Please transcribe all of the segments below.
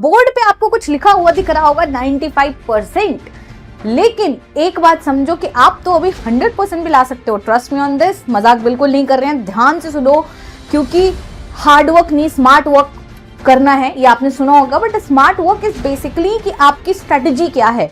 Board पे आपको कुछ लिखा हुआ दिख रहा होगा 95%, लेकिन एक बात समझो कि आप तो अभी 100% भी ला सकते हो। ट्रस्ट मी ऑन दिस, मजाक बिल्कुल नहीं कर रहे हैं, ध्यान से सुनो, क्योंकि हार्ड वर्क नहीं स्मार्ट वर्क करना है, ये आपने सुना होगा। But smart work is basically कि आपकी स्ट्रेटजी क्या है।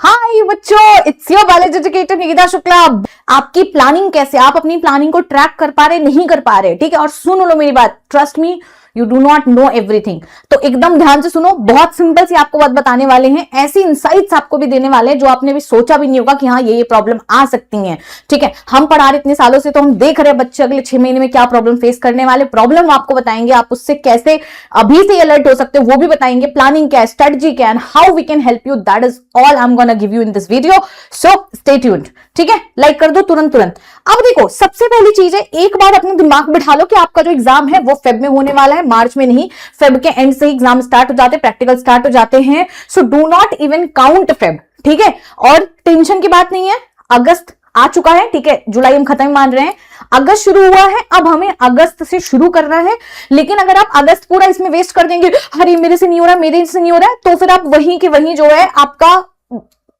हाय बच्चों, it's your biology educator Nikita Shukla. आपकी प्लानिंग कैसे, आप अपनी प्लानिंग को ट्रैक कर पा रहे नहीं कर पा रहे, ठीक है। और सुन लो मेरी बात, trust me, you do not know everything. तो एकदम ध्यान से सुनो, बहुत सिंपल सी आपको बात बताने वाले हैं, ऐसी इंसाइट्स आपको भी देने वाले हैं जो आपने भी सोचा भी नहीं होगा कि हाँ ये प्रॉब्लम आ सकती है, ठीक है। हम पढ़ा रहे इतने सालों से, तो हम देख रहे हैं बच्चे अगले 6 महीने में क्या प्रॉब्लम फेस करने वाले, प्रॉब्लम आपको बताएंगे, आप उससे कैसे अभी से अलर्ट हो सकते हो वो भी बताएंगे, प्लानिंग क्या है, स्ट्रेटजी क्या है, how we can help you, that is all I am gonna give you in this video. So stay tuned, ठीक है। लाइक कर दो तुरंत। अब देखो, सबसे पहली चीज है, एक बार अपने दिमाग बिठा लो कि आपका जो एग्जाम है वो फेब में होने वाला है, मार्च में नहीं। फेब के एंड से ही एग्जाम स्टार्ट हो जाते हैं, प्रैक्टिकल स्टार्ट हो जाते हैं। So do not even count Feb, ठीक है। और टेंशन की बात नहीं है, अगस्त आ चुका है, ठीक है, जुलाई हम खत्म मान रहे हैं, अगस्त शुरू हुआ है, अब हमें अगस्त से शुरू करना है। लेकिन अगर आप अगस्त पूरा इसमें वेस्ट कर देंगे, अरे मेरे से नहीं हो रहा, मेरे से नहीं हो रहा है, तो फिर आप वहीं के वहीं जो है आपका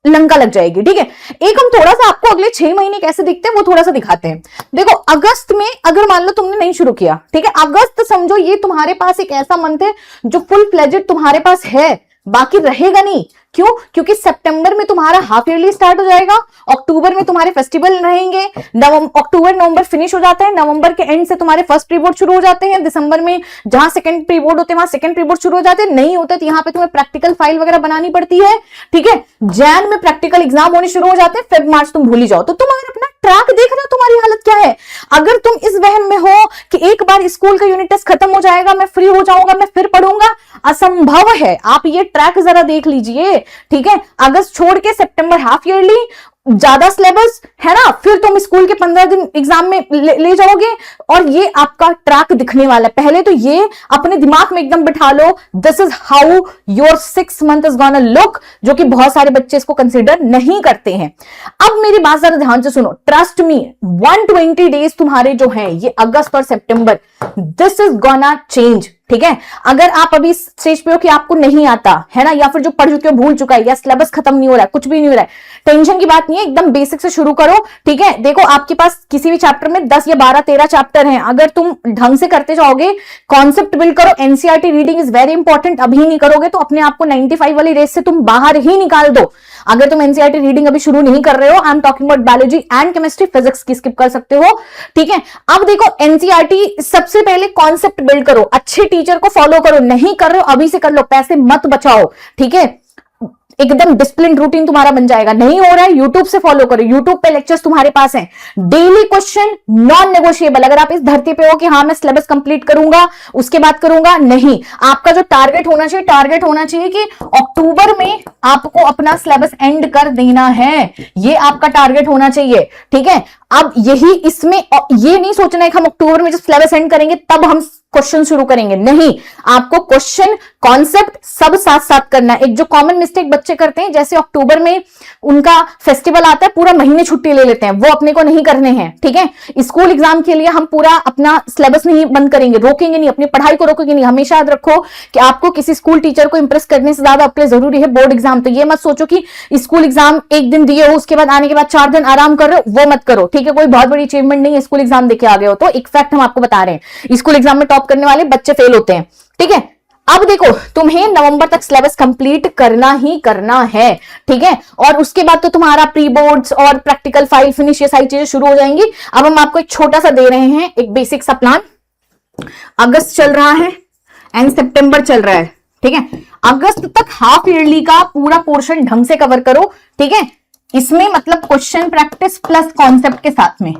लंका लग जाएगी, ठीक है। एक हम थोड़ा सा आपको अगले 6 महीने कैसे दिखते हैं वो थोड़ा सा दिखाते हैं। देखो, अगस्त में अगर मान लो तुमने नहीं शुरू किया, ठीक है, अगस्त समझो ये तुम्हारे पास एक ऐसा मंथ है जो फुल फ्लेजेड तुम्हारे पास है, बाकी रहेगा नहीं। क्यों? क्योंकि सितंबर में तुम्हारा हाफ ईयरली स्टार्ट हो जाएगा, अक्टूबर में तुम्हारे फेस्टिवल रहेंगे, अक्टूबर नवंबर फिनिश हो जाता है, नवंबर के एंड से तुम्हारे फर्स्ट प्री बोर्ड शुरू हो जाते हैं, दिसंबर में जहां सेकंड प्री बोर्ड होते हैं वहां सेकंड प्री बोर्ड शुरू हो जाते हैं, नहीं होते तो यहाँ पे तुम्हें प्रैक्टिकल फाइल वगैरह बनानी पड़ती है, ठीक है। जैन में प्रैक्टिकल एग्जाम होने शुरू हो जाते हैं, फेब मार्च तुम भूल ही जाओ। तो तुम अगर अपना ट्रैक देख रहे हो, तुम्हारी हालत क्या है। अगर तुम इस वहम में हो कि एक बार स्कूल का यूनिट टेस्ट खत्म हो जाएगा, मैं फ्री हो जाऊंगा, मैं फिर पढ़ूंगा, असंभव है। आप ये ट्रैक जरा देख लीजिए, ठीक है। अगस्त छोड़ के सितंबर हाफ ईयरली, ज्यादा सिलेबस है ना, फिर तुम स्कूल के 15 दिन एग्जाम में ले जाओगे और ये आपका ट्रैक दिखने वाला है। पहले तो ये अपने दिमाग में एकदम बिठा लो, this is how your 6 month is gonna look, जो कि बहुत सारे बच्चे इसको कंसीडर नहीं करते हैं। अब मेरी बात जरा ध्यान से सुनो, ट्रस्ट मी, 120 डेज तुम्हारे जो हैं ये अगस्त और सितंबर, दिस इज गोना चेंज, ठीक है। अगर आप अभी स्टेज पे हो कि आपको नहीं आता है ना, या फिर जो पढ़ चुके हो भूल चुका है, या सिलेबस खत्म नहीं हो रहा है, कुछ भी नहीं हो रहा है, टेंशन की बात नहीं है, एकदम बेसिक से शुरू करो, ठीक है। देखो, आपके पास किसी भी चैप्टर में 10 या 12 13 चैप्टर हैं, अगर तुम ढंग से करते जाओगे, कॉन्सेप्ट बिल्ड करो, NCERT reading is very important, अभी नहीं करोगे तो अपने आप को 95 वाली रेस से तुम बाहर ही निकाल दो। अगर तुम एनसीईआरटी रीडिंग अभी शुरू नहीं कर रहे हो, I am talking about biology and chemistry, physics की स्किप कर सकते हो, ठीक है। अब देखो, एनसीईआरटी सबसे पहले कॉन्सेप्ट बिल्ड करो, अच्छे टीचर को फॉलो करो, नहीं कर रहे हो अभी से कर लो, पैसे मत बचाओ, ठीक है। एकदम डिसिप्लिन रूटीन तुम्हारा बन जाएगा। नहीं हो रहा है, यूट्यूब से फॉलो करो, यूट्यूब पे लेक्चर्स तुम्हारे पास हैं, डेली क्वेश्चन नॉन नेगोशिएबल। अगर आप इस धरती पे हो कि हाँ मैं सिलेबस कंप्लीट करूंगा उसके बाद करूंगा, नहीं, आपका जो टारगेट होना चाहिए कि अक्टूबर में आपको अपना सिलेबस एंड कर देना है, ये आपका टारगेट होना चाहिए, ठीक है। अब यही इसमें ये नहीं सोचना है कि हम अक्टूबर में जब सिलेबस एंड करेंगे तब हम क्वेश्चन शुरू करेंगे, नहीं, आपको क्वेश्चन कॉन्सेप्ट सब साथ साथ करना है। एक जो कॉमन मिस्टेक बच्चे करते हैं, जैसे अक्टूबर में उनका फेस्टिवल आता है, पूरा महीने छुट्टी ले लेते हैं, वो अपने को नहीं करने हैं, ठीक है। स्कूल एग्जाम के लिए हम पूरा अपना सिलेबस नहीं बंद करेंगे, रोकेंगे नहीं, अपनी पढ़ाई को रोकेंगे नहीं। हमेशा याद रखो कि आपको किसी स्कूल टीचर को इंप्रेस करने से ज्यादा आपके लिए जरूरी है बोर्ड एग्जाम। तो ये मत सोचो कि स्कूल एग्जाम एक दिन दिए हो, उसके बाद आने के बाद 4 दिन आराम कर रहे हो, वो मत करो, ठीक है। कोई बहुत बड़ी अचीवमेंट नहीं है स्कूल एग्जाम देके आ गए हो तो, एक फैक्ट हम आपको बता रहे हैं, स्कूल एग्जाम में टॉप करने वाले बच्चे फेल होते हैं, ठीक है। अब देखो, तुम्हें नवंबर तक सिलेबस कंप्लीट करना ही करना है, ठीक है। और उसके बाद तो तुम्हारा प्री बोर्ड्स और प्रैक्टिकल फाइल फिनिश, ये सारी चीजें शुरू हो जाएंगी। अब हम आपको एक छोटा सा दे रहे हैं, एक बेसिक सा प्लान। अगस्त चल रहा है एंड सितंबर चल रहा है, ठीक है। अगस्त तक हाफ ईयरली का पूरा पोर्शन ढंग से कवर करो, ठीक है। इसमें मतलब क्वेश्चन प्रैक्टिस प्लस कॉन्सेप्ट के साथ में,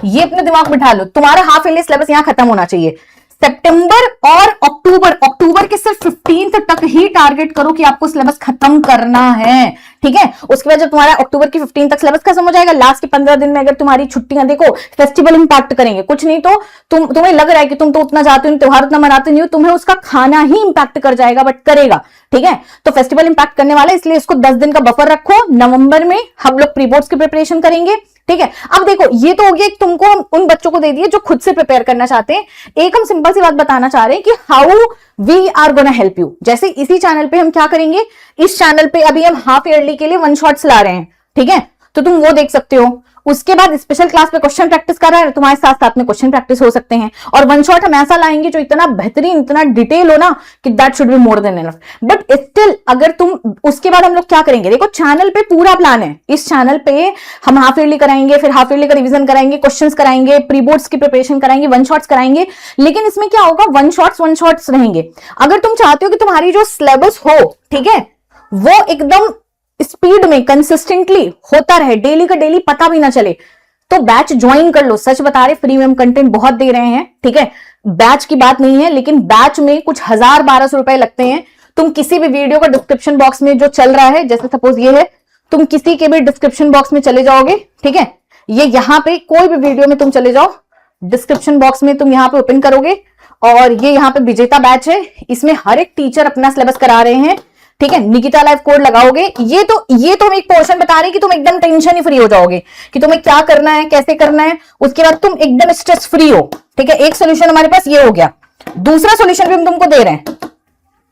ये अपने दिमाग बिठा लो, तुम्हारा हाफ ईयरली सिलेबस यहां खत्म होना चाहिए। सितंबर और अक्टूबर के सिर्फ 15 तक ही टारगेट करो कि आपको सिलेबस खत्म करना है, ठीक है। उसके बाद जब तुम्हारा अक्टूबर की 15 तक सिलेबस खत्म हो जाएगा, लास्ट के 15 दिन में अगर तुम्हारी छुट्टियां, देखो फेस्टिवल इंपैक्ट करेंगे, कुछ नहीं तो तुम्हें लग रहा है कि तुम तो उतना जाते हो, त्योहार उतना मनाते नहीं हो, तुम्हें उसका खाना ही इंपैक्ट कर जाएगा, बट करेगा, ठीक है। तो फेस्टिवल इंपैक्ट करने वाला है, इसलिए इसको 10 दिन का बफर रखो। नवंबर में हम लोग प्री बोर्ड्स की प्रिपरेशन करेंगे, ठीक है। अब देखो ये तो हो गया, तुमको हम उन बच्चों को दे दिए जो खुद से प्रिपेयर करना चाहते हैं। एक हम सिंपल सी बात बताना चाह रहे हैं कि how we are gonna help you. जैसे इसी चैनल पे हम क्या करेंगे, इस चैनल पे अभी हम हाफ ईयरली के लिए वन शॉट्स ला रहे हैं, ठीक है, तो तुम वो देख सकते हो। उसके बाद स्पेशल क्लास पे क्वेश्चन प्रैक्टिस कर रहा है, तुम्हारे साथ साथ में क्वेश्चन प्रैक्टिस हो सकते हैं। और वन शॉट हम ऐसा लाएंगे जो इतना बेहतरीन, इतना डिटेल हो ना कि that should be more than enough. But still अगर तुम, उसके बाद हम लोग क्या करेंगे, देखो चैनल पे पूरा प्लान है। इस चैनल पे हम हाफ ईयरली कराएंगे, फिर हाफ ईयरली का रिवीजन कराएंगे, क्वेश्चंस कराएंगे, प्री बोर्ड्स की प्रिपरेशन कराएंगे, वन शॉट्स कराएंगे। लेकिन इसमें क्या होगा, वन शॉट्स रहेंगे। अगर तुम चाहते हो कि तुम्हारी जो सिलेबस हो, ठीक है, वो एकदम स्पीड में कंसिस्टेंटली होता रहे, डेली का डेली पता भी ना चले, तो बैच ज्वाइन कर लो। सच बता रहे, फ्री में हम कंटेंट बहुत दे रहे हैं, ठीक है, बैच की बात नहीं है, लेकिन बैच में कुछ 1000-1200 रुपए लगते हैं। तुम किसी भी वीडियो का डिस्क्रिप्शन बॉक्स में जो चल रहा है, जैसे सपोज ये है, तुम किसी के भी डिस्क्रिप्शन बॉक्स में चले जाओगे, ठीक है, ये यहां पे कोई भी वीडियो में तुम चले जाओ, डिस्क्रिप्शन बॉक्स में तुम यहां पे ओपन करोगे और ये यहां पे विजेता बैच है, इसमें हर एक टीचर अपना सिलेबस करा रहे हैं, ठीक है। निकिता लाइव कोड लगाओगे, ये तो हम एक पोर्शन बता रहे हैं कि तुम एकदम टेंशन ही फ्री हो जाओगे कि तुम्हें क्या करना है, कैसे करना है। उसके बाद तुम एकदम स्ट्रेस फ्री हो, ठीक है। एक सोल्यूशन हमारे पास ये हो गया, दूसरा सोल्यूशन भी हम तुमको दे रहे हैं,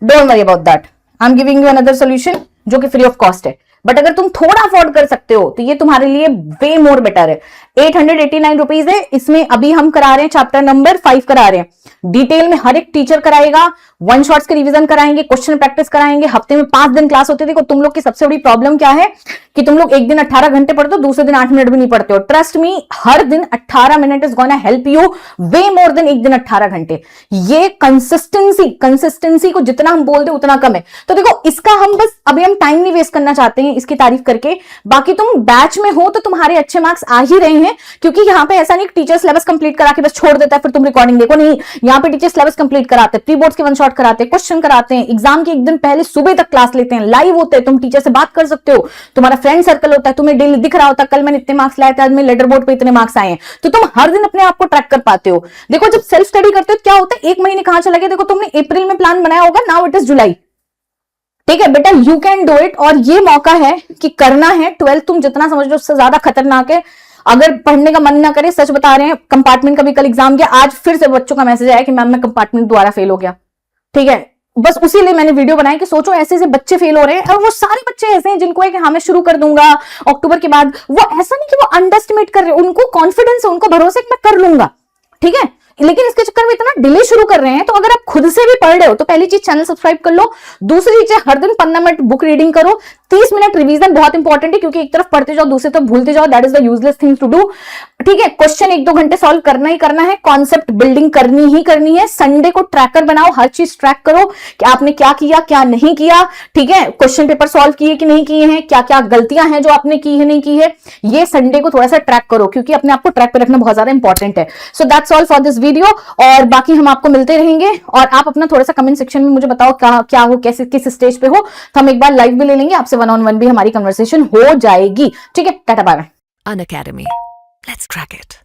don't worry about that, I am giving you another solution जो कि फ्री ऑफ कॉस्ट है। बट अगर तुम थोड़ा अफोर्ड कर सकते हो तो ये तुम्हारे लिए वे मोर बेटर है। 889 रुपीज है, इसमें अभी हम करा रहे हैं चैप्टर नंबर 5 करा रहे हैं, डिटेल में हर एक टीचर कराएगा, वन शॉट्स के रिवीजन कराएंगे, क्वेश्चन प्रैक्टिस कराएंगे, हफ्ते में 5 दिन क्लास होती है। देखो तुम लोग की सबसे बड़ी प्रॉब्लम क्या है कि तुम लोग एक दिन 18 घंटे पढ़ते हो, दूसरे दिन 8 मिनट भी नहीं पढ़ते हो। ट्रस्ट मी, हर दिन 18 minute is gonna help you way more than एक दिन 18 घंटे। ये कंसिस्टेंसी को जितना हम बोल दे उतना कम है। तो देखो इसका हम बस अभी हम टाइम नहीं वेस्ट करना चाहते हैं इसकी तारीफ करके। बाकी तुम बैच में हो तो तुम्हारे अच्छे मार्क्स आ ही रहे हैं, क्योंकि यहाँ पे ऐसा नहीं टीचर सिलेबस कंप्लीट करा के बस छोड़ देता है फिर तुम रिकॉर्डिंग देखो, नहीं, यहाँ पे टीचर सिलेबस कंप्लीट कराते हैं, प्री बोर्ड्स के वन शॉट कराते हैं, क्वेश्चन कराते हैं, एग्जाम के एक दिन पहले सुबह तक क्लास लेते हैं, लाइव होते हैं, तुम टीचर से बात कर सकते हो, तुम्हारा फ्रेंड सर्कल होता है, तुम्हें डेली दिख रहा होता है कल मैंने इतने मार्क्स लाए थे, आज मेरे लेटर बोर्ड पे इतने मार्क्स आए हैं, तो तुम हर दिन अपने आप को ट्रैक कर पाते हो। देखो जब सेल्फ स्टडी करते हो क्या होता है, एक महीने कहां चला गया, देखो तुमने अप्रैल में प्लान बनाया होगा, नाउ इट इज जुलाई, ठीक है बेटा, यू कैन डू इट। और ये मौका है कि करना है। 12th तुम जितना समझ लो उससे ज्यादा खतरनाक है। अगर पढ़ने का मन ना करे, सच बता रहे हैं, कंपार्टमेंट का भी कल एग्जाम गया, आज फिर से बच्चों का मैसेज आया कि मैम मैं कंपार्टमेंट दोबारा फेल हो गया, ठीक है। बस उसी लिए मैंने वीडियो बनाई कि सोचो ऐसे ऐसे बच्चे फेल हो रहे हैं, और वो सारे बच्चे ऐसे हैं जिनको है कि हाँ मैं शुरू कर दूंगा अक्टूबर के बाद। वो ऐसा नहीं कि वो अंडर एस्टिमेट कर रहे हैं, उनको कॉन्फिडेंस है, उनको भरोसा है कि मैं कर लूंगा, ठीक है। लेकिन इसके चक्कर में इतना डिले शुरू कर रहे हैं। तो अगर आप खुद से भी पढ़ रहे हो तो पहली चीज चैनल सब्सक्राइब कर लो, दूसरी चीज हर दिन 15 मिनट बुक रीडिंग करो, 30 मिनट रिवीजन बहुत इंपॉर्टेंट है, क्योंकि एक तरफ पढ़ते जाओ दूसरी तरफ भूलते जाओ, that is the useless thing to do, ठीक है। क्वेश्चन 1-2 घंटे सॉल्व करना ही करना है, कॉन्सेप्ट बिल्डिंग करनी ही करनी है। संडे को ट्रैकर बनाओ, हर चीज ट्रैक करो कि आपने क्या किया क्या नहीं किया, ठीक है। क्वेश्चन पेपर सॉल्व किए कि नहीं किए हैं, क्या क्या गलतियां हैं जो आपने की है नहीं की है, ये संडे को थोड़ा सा ट्रैक करो, क्योंकि अपने आपको ट्रैक पे रखना बहुत ज्यादा इंपॉर्टेंट है। So that's all for this video, और बाकी हम आपको मिलते रहेंगे। और आप अपना थोड़ा सा कमेंट सेक्शन में मुझे बताओ क्या हो, कैसे किस स्टेज पे हो, तो हम एक बार लाइव भी ले लेंगे आपसे, 1-on-1 भी हमारी कन्वर्सेशन हो जाएगी, ठीक है। Tata bye bye. Unacademy. Let's crack it.